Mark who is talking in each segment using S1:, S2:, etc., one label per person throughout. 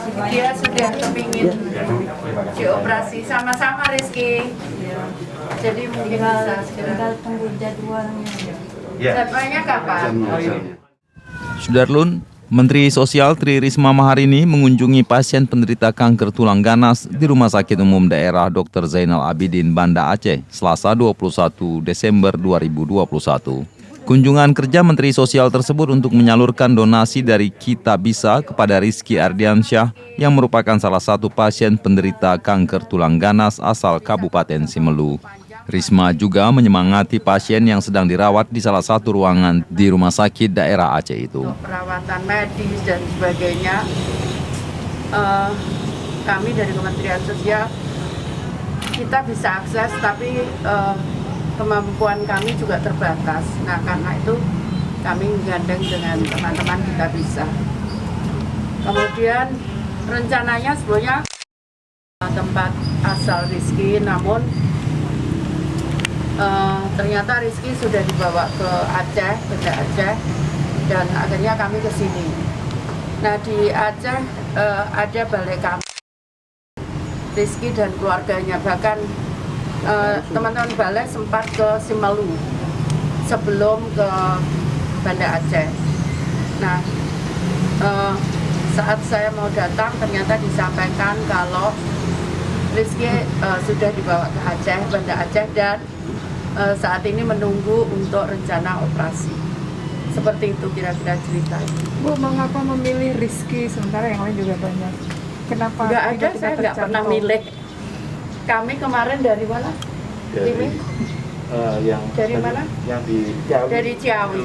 S1: Dia sudah kepingin dioperasi sama-sama Rizky. Jadi mungkin bisa segera
S2: tunggu jadwalnya.
S1: Jadwalnya kapan?
S3: Sudarlun, Menteri Sosial Tri Risma Maharini mengunjungi pasien penderita kanker tulang ganas di Rumah Sakit Umum Daerah Dr. Zainal Abidin, Banda Aceh, Selasa 21 Desember 2021. Kunjungan kerja Menteri Sosial tersebut untuk menyalurkan donasi dari Kita Bisa kepada Rizky Ardiansyah yang merupakan salah satu pasien penderita kanker tulang ganas asal Kabupaten Simelu. Risma juga menyemangati pasien yang sedang dirawat di salah satu ruangan di rumah sakit daerah Aceh itu.
S1: Untuk perawatan medis dan sebagainya, kami dari Kementerian Sosial kita bisa akses, tapi kemampuan kami juga terbatas. Nah, karena itu kami menggandeng dengan teman-teman Kita Bisa. Kemudian rencananya sebelumnya tempat asal Rizky, namun ternyata Rizky sudah dibawa ke Aceh, Banda Aceh, dan akhirnya kami ke sini. Nah, di Aceh ada balai kampung Rizky dan keluarganya, bahkan teman-teman balai sempat ke Simelu sebelum ke Banda Aceh. Nah, saat saya mau datang ternyata disampaikan kalau Rizky sudah dibawa ke Aceh, Banda Aceh, dan saat ini menunggu untuk rencana operasi. Seperti itu kira-kira ceritanya.
S2: Bu, mengapa memilih Rizky sementara yang lain juga banyak? Kenapa?
S1: Nggak ada, saya nggak pernah milih. Kami kemarin dari mana? Dari mana?
S4: Yang di Ciawi.
S1: Dari Ciawi.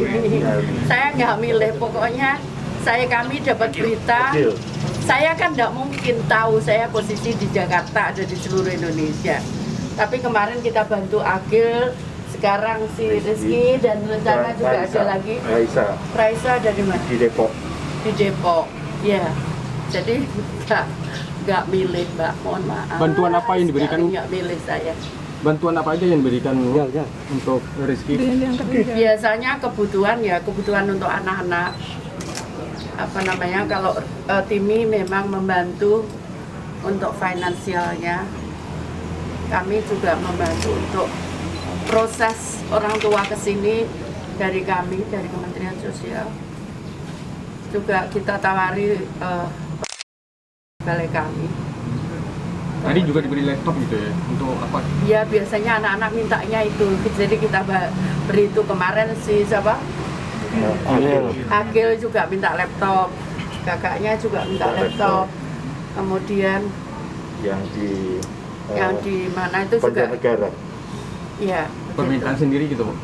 S1: Saya nggak milih, pokoknya kami dapat berita. Saya kan nggak mungkin tahu saya posisi di Jakarta, ada di seluruh Indonesia. Tapi kemarin kita bantu Agil, sekarang si Rizky, dan rencana juga ada lagi. Raisa dari mana?
S4: Di Depok.
S1: Di Depok, ya. Jadi nggak milih, Mbak, mohon maaf.
S5: Bantuan apa yang diberikan?
S1: Nggak milih saya.
S5: Bantuan apa aja yang diberikan untuk Rizky?
S1: Biasanya kebutuhan untuk anak-anak. Kalau Timi memang membantu untuk finansialnya. Kami juga membantu untuk proses orang tua ke sini dari kami, dari Kementerian Sosial. Juga kita tawari balai kami.
S5: Tadi juga diberi laptop gitu ya, untuk apa?
S1: Ya, biasanya anak-anak mintanya itu, jadi kita beri itu. Kemarin si siapa? Agil juga minta laptop, kakaknya juga minta laptop. Kemudian yang di mana itu juga
S4: negara.
S1: Iya.
S5: Permintaan sendiri gitu, Bu?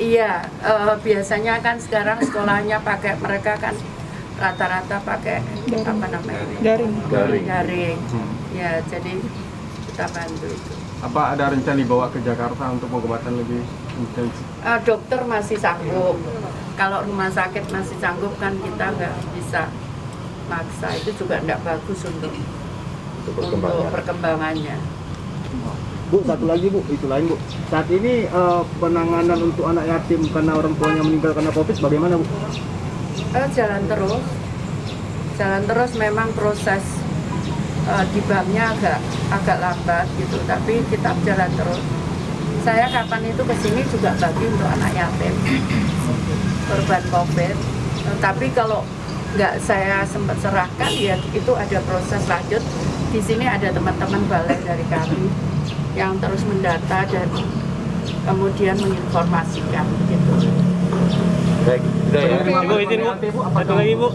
S1: Iya, biasanya kan sekarang sekolahnya mereka kan rata-rata pakai daring. Ya, jadi kita bantu itu.
S5: Apa ada rencana dibawa ke Jakarta untuk pengobatan lebih intensif?
S1: Dokter masih sanggup. Kalau rumah sakit masih sanggup kan kita nggak bisa maksa. Itu juga nggak bagus untuk perkembangannya.
S4: Bu, satu lagi Bu, itu lain Bu. Saat ini penanganan untuk anak yatim karena orang tuanya meninggal karena COVID bagaimana Bu?
S1: Jalan terus. Memang proses di banknya agak lambat gitu, tapi kita jalan terus. Saya kapan itu kesini juga bagi untuk anak yatim korban COVID. Tapi kalau nggak saya sempat serahkan, ya itu ada proses lanjut. Di sini ada teman-teman balai dari kami yang terus mendata dan kemudian menginformasikan gitu.
S4: Baik,
S5: Ibu, izin Bu. Satu lagi Bu.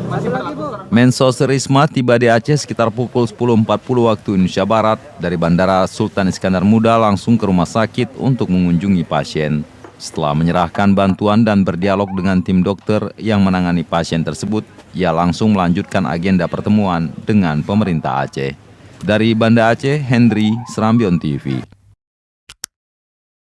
S3: Mensos Risma tiba di Aceh sekitar pukul 10.40 waktu Indonesia Barat dari Bandara Sultan Iskandar Muda langsung ke rumah sakit untuk mengunjungi pasien. Setelah menyerahkan bantuan dan berdialog dengan tim dokter yang menangani pasien tersebut, ia langsung melanjutkan agenda pertemuan dengan pemerintah Aceh. Dari Banda Aceh, Hendry, Serambion TV.